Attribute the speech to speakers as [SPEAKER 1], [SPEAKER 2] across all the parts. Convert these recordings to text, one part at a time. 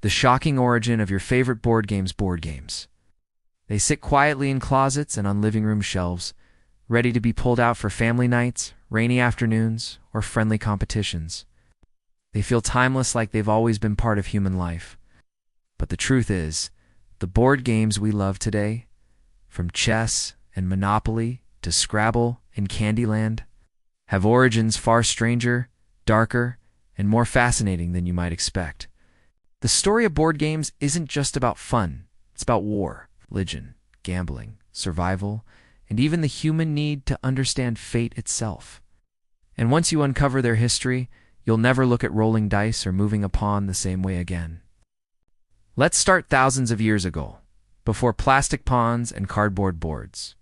[SPEAKER 1] The shocking origin of your favorite board games. They sit quietly in closets and on living room shelves, ready to be pulled out for family nights, rainy afternoons, or friendly competitions. They feel timeless, like they've always been part of human life. But the truth is, the board games we love today, from chess and Monopoly to Scrabble and Candyland, have origins far stranger, darker, and more fascinating than you might expect. The story of board games isn't just about fun. It's about war, religion, gambling, survival, and even the human need to understand fate itself. And once you uncover their history, you'll never look at rolling dice or moving a pawn the same way again. Let's start thousands of years ago, before plastic pawns and cardboard boards.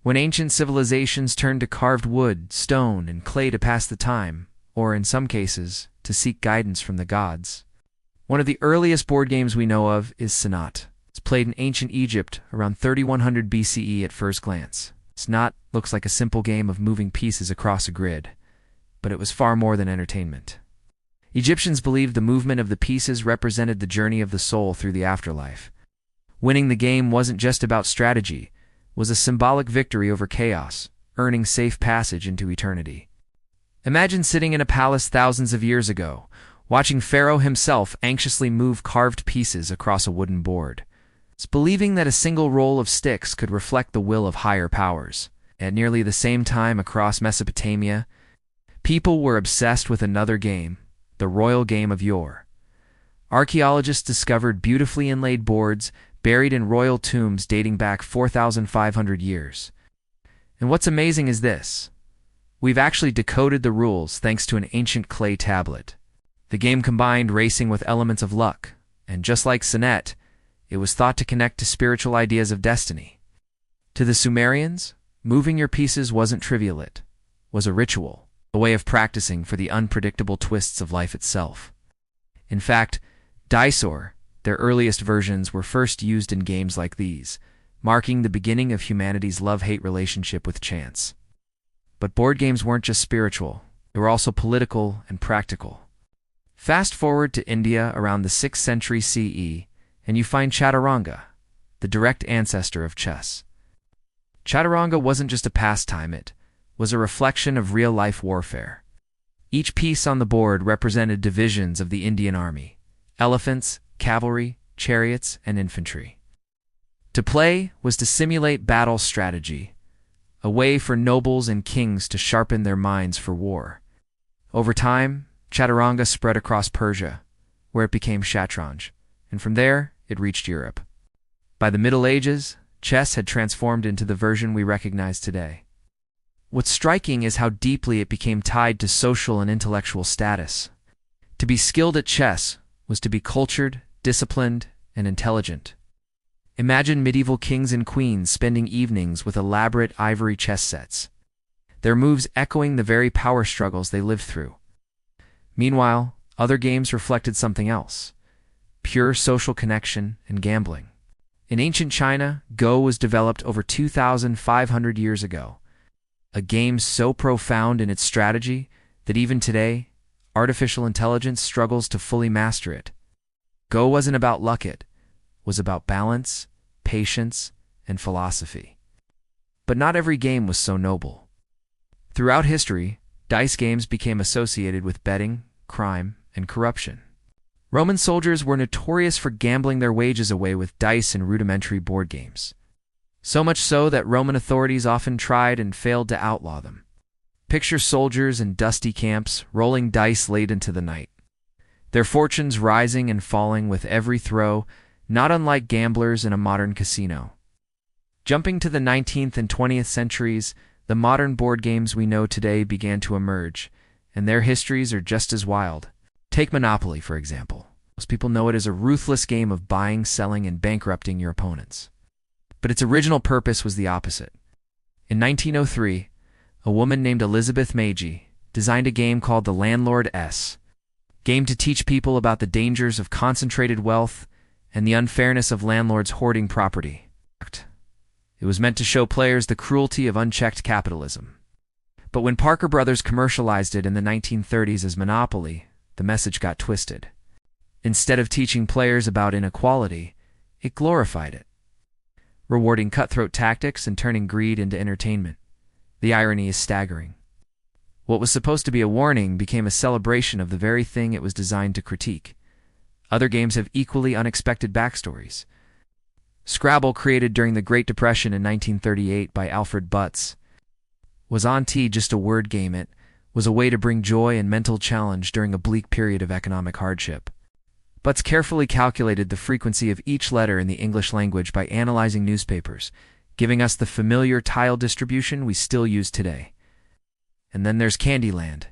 [SPEAKER 1] When ancient civilizations turned to carved wood, stone, and clay to pass the time, or in some cases, to seek guidance from the gods. One of the earliest board games we know of is Senet. It's played in ancient Egypt around 3100 BCE at first glance. Senet looks like a simple game of moving pieces across a grid, but it was far more than entertainment. Egyptians believed the movement of the pieces represented the journey of the soul through the afterlife. Winning the game wasn't just about strategy, it was a symbolic victory over chaos, earning safe passage into eternity. Imagine sitting in a palace thousands of years ago, watching Pharaoh himself anxiously move carved pieces across a wooden board. It's believing that a single roll of sticks could reflect the will of higher powers. At nearly the same time across Mesopotamia, people were obsessed with another game, the royal game of yore. Archaeologists discovered beautifully inlaid boards buried in royal tombs dating back 4,500 years. And what's amazing is this. We've actually decoded the rules thanks to an ancient clay tablet. The game combined racing with elements of luck, and just like Senet, it was thought to connect to spiritual ideas of destiny. To the Sumerians, moving your pieces wasn't trivial, it was a ritual, a way of practicing for the unpredictable twists of life itself. In fact, dice, or their earliest versions, were first used in games like these, marking the beginning of humanity's love-hate relationship with chance. But board games weren't just spiritual, they were also political and practical. Fast forward to India around the 6th century CE, and you find Chaturanga, the direct ancestor of chess. Chaturanga wasn't just a pastime, it was a reflection of real-life warfare. Each piece on the board represented divisions of the Indian army: elephants, cavalry, chariots, and infantry. To play was to simulate battle strategy, a way for nobles and kings to sharpen their minds for war. Over time, Chaturanga spread across Persia, where it became Shatranj, and from there, it reached Europe. By the Middle Ages, chess had transformed into the version we recognize today. What's striking is how deeply it became tied to social and intellectual status. To be skilled at chess was to be cultured, disciplined, and intelligent. Imagine medieval kings and queens spending evenings with elaborate ivory chess sets, their moves echoing the very power struggles they lived through. Meanwhile, other games reflected something else: pure social connection and gambling. In ancient China, Go was developed over 2,500 years ago, a game so profound in its strategy that even today, artificial intelligence struggles to fully master it. Go wasn't about luck, it was about balance, patience, and philosophy. But not every game was so noble. Throughout history, dice games became associated with betting, crime, and corruption. Roman soldiers were notorious for gambling their wages away with dice and rudimentary board games. So much so that Roman authorities often tried and failed to outlaw them. Picture soldiers in dusty camps rolling dice late into the night, their fortunes rising and falling with every throw, not unlike gamblers in a modern casino. Jumping to the 19th and 20th centuries, the modern board games we know today began to emerge, and their histories are just as wild. Take Monopoly, for example. Most people know it as a ruthless game of buying, selling, and bankrupting your opponents. But its original purpose was the opposite. In 1903, a woman named Elizabeth Meiji designed a game called the Landlord-S, game to teach people about the dangers of concentrated wealth and the unfairness of landlords hoarding property. It was meant to show players the cruelty of unchecked capitalism. But when Parker Brothers commercialized it in the 1930s as Monopoly, the message got twisted. Instead of teaching players about inequality, it glorified it, rewarding cutthroat tactics and turning greed into entertainment. The irony is staggering. What was supposed to be a warning became a celebration of the very thing it was designed to critique. Other games have equally unexpected backstories. Scrabble, created during the Great Depression in 1938 by Alfred Butts, wasn't just a word game. It was a way to bring joy and mental challenge during a bleak period of economic hardship. Butts carefully calculated the frequency of each letter in the English language by analyzing newspapers, giving us the familiar tile distribution we still use today. And then there's Candyland,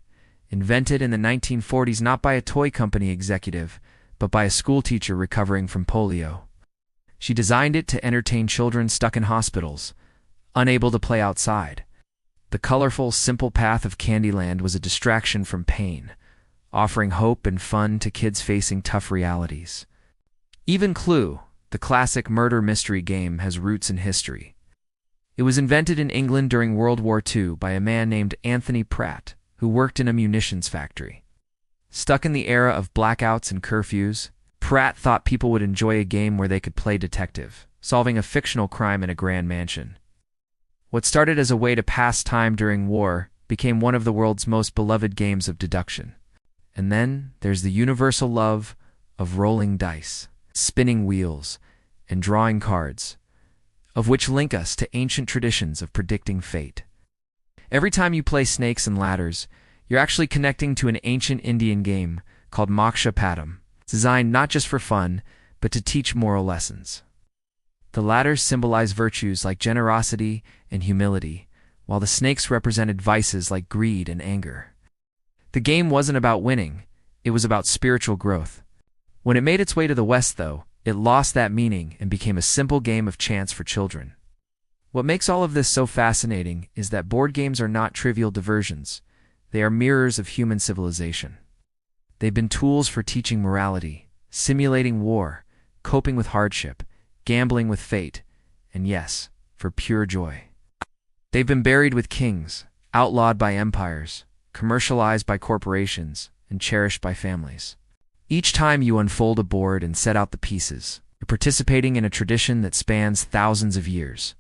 [SPEAKER 1] invented in the 1940s not by a toy company executive, but by a schoolteacher recovering from polio. She designed it to entertain children stuck in hospitals, unable to play outside. The colorful, simple path of Candyland was a distraction from pain, offering hope and fun to kids facing tough realities. Even Clue, the classic murder mystery game, has roots in history. It was invented in England during World War II by a man named Anthony Pratt, who worked in a munitions factory. Stuck in the era of blackouts and curfews, Pratt thought people would enjoy a game where they could play detective, solving a fictional crime in a grand mansion. What started as a way to pass time during war became one of the world's most beloved games of deduction. And then there's the universal love of rolling dice, spinning wheels, and drawing cards, of which link us to ancient traditions of predicting fate. Every time you play Snakes and Ladders, you're actually connecting to an ancient Indian game called Moksha Padam, designed not just for fun, but to teach moral lessons. The ladders symbolize virtues like generosity and humility, while the snakes represented vices like greed and anger. The game wasn't about winning, it was about spiritual growth. When it made its way to the West, though, it lost that meaning and became a simple game of chance for children. What makes all of this so fascinating is that board games are not trivial diversions. They are mirrors of human civilization. They've been tools for teaching morality, simulating war, coping with hardship, gambling with fate, and yes, for pure joy. They've been buried with kings, outlawed by empires, commercialized by corporations, and cherished by families. Each time you unfold a board and set out the pieces, you're participating in a tradition that spans thousands of years,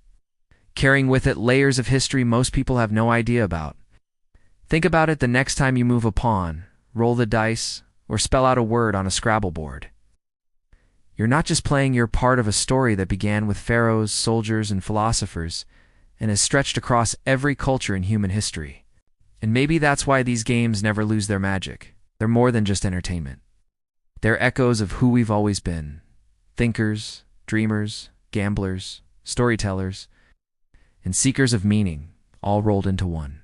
[SPEAKER 1] carrying with it layers of history most people have no idea about. Think about it the next time you move a pawn, roll the dice, or spell out a word on a Scrabble board. You're not just playing, you're part of a story that began with pharaohs, soldiers, and philosophers, and has stretched across every culture in human history. And maybe that's why these games never lose their magic. They're more than just entertainment. They're echoes of who we've always been: thinkers, dreamers, gamblers, storytellers, and seekers of meaning, all rolled into one.